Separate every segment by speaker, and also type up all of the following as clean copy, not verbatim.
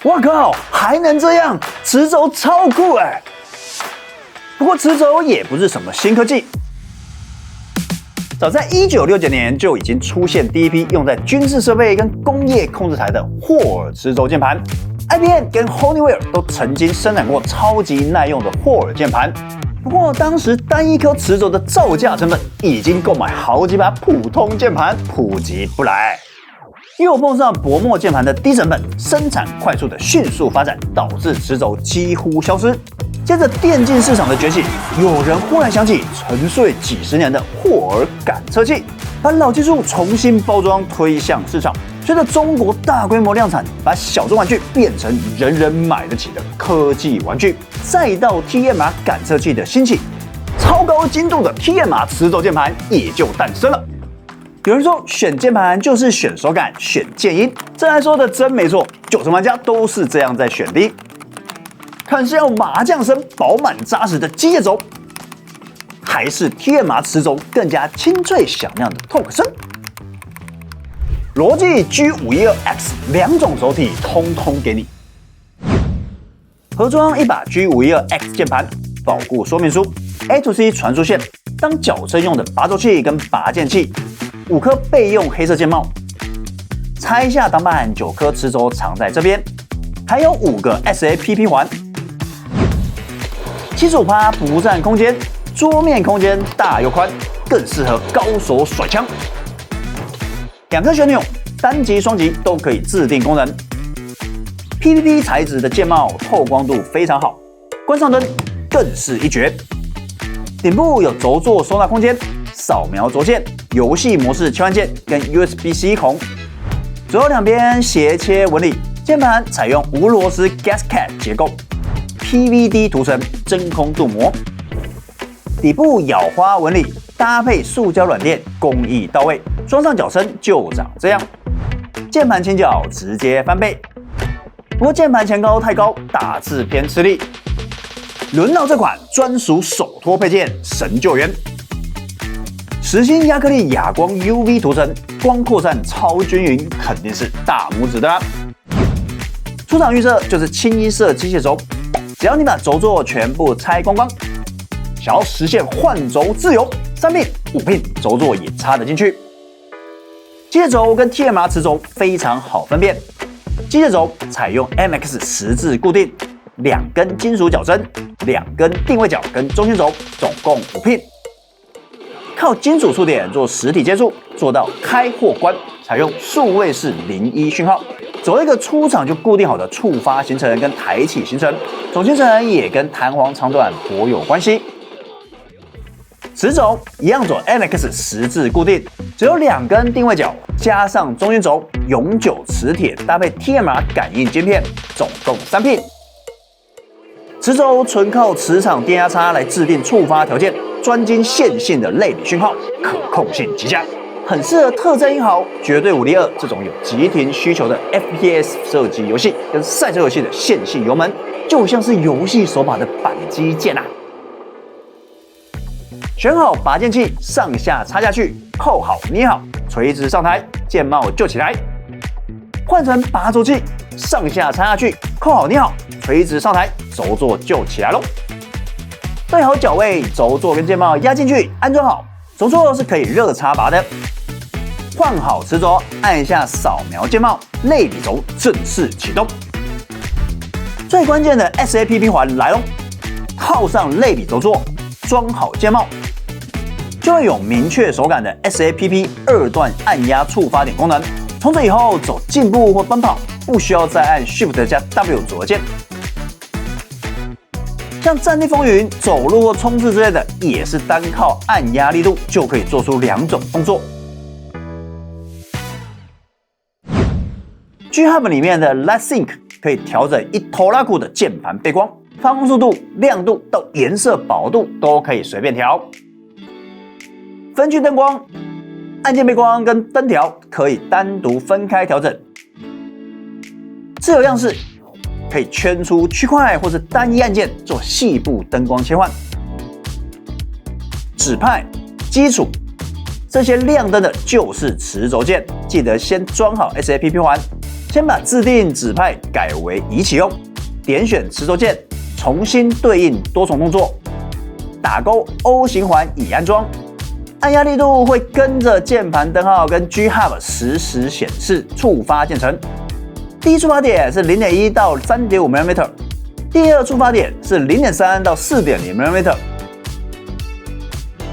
Speaker 1: 哇靠，還能這樣，磁軸超酷哎！不過磁軸也不是什麼新科技，早在1969年就已經出現第一批用在軍事設備跟工業控制台的霍爾磁軸鍵盤。IBM 跟 Honeywell 都曾經生產過超級耐用的霍爾鍵盤。不過當時單一顆磁軸的造價成本已經夠買好幾把普通鍵盤，普及不來。又碰上薄膜鍵盤的低成本、生產快速的迅速發展，導致磁軸幾乎消失。接着電競市場的崛起，有人忽然想起沉睡幾十年的霍爾感測器，把老技術重新包裝推向市場。隨着中國大規模量產，把小众玩具變成人人買得起的科技玩具，再到 TMR 感測器的興起，超高精度的 TMR 磁軸鍵盤也就誕生了。有人說選鍵盤就是選手感、選鍵音，这來說的真沒錯，90玩家都是這樣在選的。看是要麻將聲飽滿扎實的機械軸，還是 TMR 磁軸更加清脆響亮的透個聲？羅技 G512X 兩種軸體通通給你。盒裝一把 G512X 鍵盤，保固說明書 A to C 傳輸線，當矯正用的拔軸器跟拔鍵器，5顆備用黑色鍵帽，拆下擋板9顆磁軸藏在這邊，還有5個 SAPP 環，75%不佔空間，桌面空間大又寬，更適合高手甩槍。2顆旋鈕，單擊、雙擊都可以自定功能。PVD 材質的鍵帽透光度非常好，關上燈更是一絕。頂部有軸座收納空間，掃描軸線、遊戲模式切換鍵跟 USB-C 孔。左右兩邊斜切紋理，鍵盤採用無螺絲 gasket 結構 ，PVD 塗層真空鍍膜。底部咬花紋理搭配塑膠軟墊，工藝到位。裝上腳身就長這樣，鍵盤傾角直接翻倍。不過鍵盤前高太高，打字偏吃力。輪到這款專屬手托配件神救援，實心亞克力啞光 UV 塗層，光擴散超均勻，肯定是大拇指的啦。出廠預設就是清一色機械軸，只要你把軸座全部拆光光，想要實現換軸自由，3 pin、5 pin 軸座也插得進去。機械軸跟 TMR 磁軸非常好分辨，機械軸採用 MX 十字固定，2根金屬矯正，2根定位角跟中心軸，總共5 pin。靠金屬觸點做實體接觸，做到開或關，採用數位式01訊號，走一個出廠就固定好的觸發行程跟抬起行程，總行程也跟彈簧長短頗有關係。磁軸一樣做 MX 十字固定，只有2根定位角，加上中心軸，永久磁鐵搭配 TMR 感應晶片，總共3 pin。磁軸純靠磁場電壓差來制定觸發條件，專精線性的類比訊號，可控性極佳，很適合特戰英豪、絕對武力2這種有急停需求的 FPS 射擊遊戲跟賽車遊戲的線性油門，就像是遊戲手把的扳機鍵啊。選好拔鍵器，上下插下去，扣好捏好，垂直上台，鍵帽就起來。換成拔軸器，上下插下去，扣好捏好，垂直上台，軸座就起來嘍。對好腳位，軸座跟鍵帽壓進去，安裝好，軸座是可以熱插拔的。換好磁軸，按下掃描鍵帽，類比軸正式啟動。最關鍵的 SAPP 環來嘍，套上類比軸座，裝好鍵帽，就會有明確手感的 SAPP 2段按壓觸發點功能。從此以後走競步或奔跑，不需要再按 Shift 加 W 左右鍵。像戰地風雲、走路或衝刺之類的，也是單靠按壓力度就可以做出2種動作。G-Hub 裡面的 Light Sync 可以調整一拖拉庫的鍵盤背光，發光速度、亮度到顏色飽和度都可以隨便調。分區燈光。按鍵背光跟燈條可以單獨分開調整，自由樣式可以圈出區塊或是單一按鍵做細部燈光切換。指派、基礎這些亮燈的就是磁軸鍵，記得先裝好 SAPP 環，先把自定指派改為已啟用，點選持軸鍵，重新對應多重動作，打勾 O 型環已安裝，按壓力度會跟着鍵盤燈號跟 G Hub 實時顯示觸發鍵程。第一觸發點是 0.1 到 3.5mm， 第二觸發點是 0.3 到 4.0mm。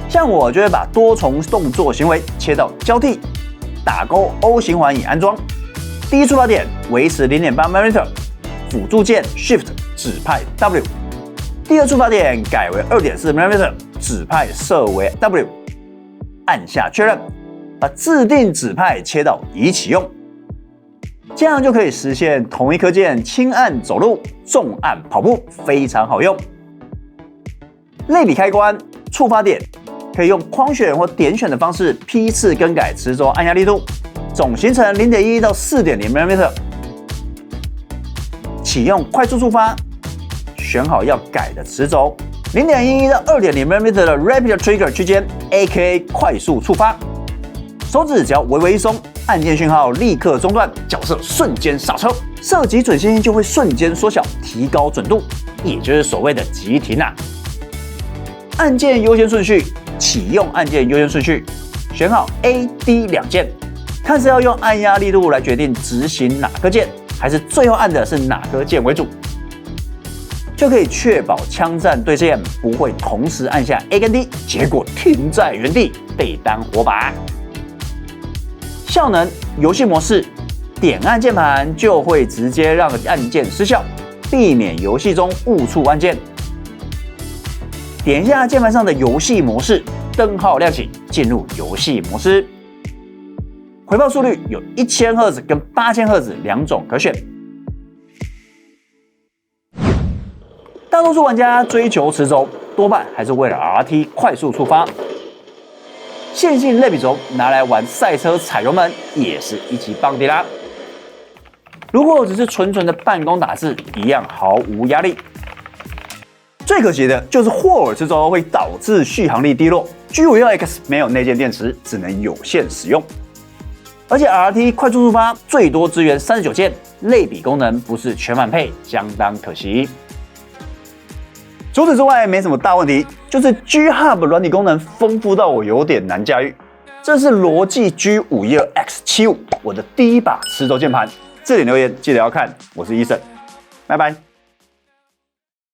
Speaker 1: 像我就會把多重動作行為切到交替，打勾 O 型環已安裝。第一觸發點維持 0.8mm， 輔助鍵 Shift 指派 W。第二觸發點改為 2.4mm， 指派設為 W。按下確認，把自定指派切到已啟用，這樣就可以實現同一顆鍵輕按走路、重按跑步，非常好用。類比開關觸發點。可以用框選或點選的方式批次更改持軸按壓力度，總行程 0.1 到 4.0mm。啟用快速觸發，選好要改的持軸 0.1 到 2.0mm 的 Rapid Trigger 區間 ，AKA 快速觸發。手指只要微微一鬆，按鍵訊號立刻中斷，角色瞬間剎車，射擊準心就會瞬間縮小，提高準度，也就是所謂的急停啊。按鍵優先順序。啟用按鍵優先順序，選好 A、D 兩鍵，看是要用按壓力度來決定執行哪顆鍵，還是最後按的是哪顆鍵為主，就可以確保槍戰對線不會同時按下 A 跟 D， 結果停在原地被當火把。效能遊戲模式，點按鍵盤就會直接讓按鍵失效，避免遊戲中誤觸按鍵。點一下鍵盤上的遊戲模式，燈號亮起，進入遊戲模式。回報速率有1000Hz 跟8000Hz 兩種可選。大多數玩家追求持軸，多半還是為了 RT 快速觸發。線性類比軸拿來玩賽車踩油門也是一級棒的啦。如果只是純純的辦公打字，一樣毫無壓力。最可惜的就是霍爾持軸會導致續航力低落 ，G56X 沒有內建電池，只能有限使用。而且 RT 快速觸發最多支援39鍵，類比功能不是全滿配，相當可惜。除此之外沒什麼大問題，就是 G Hub 軟體功能豐富到我有點難駕馭。這是羅技 G52X75，我的第一把持軸鍵盤。這點留言記得要看，我是 Eason，拜拜。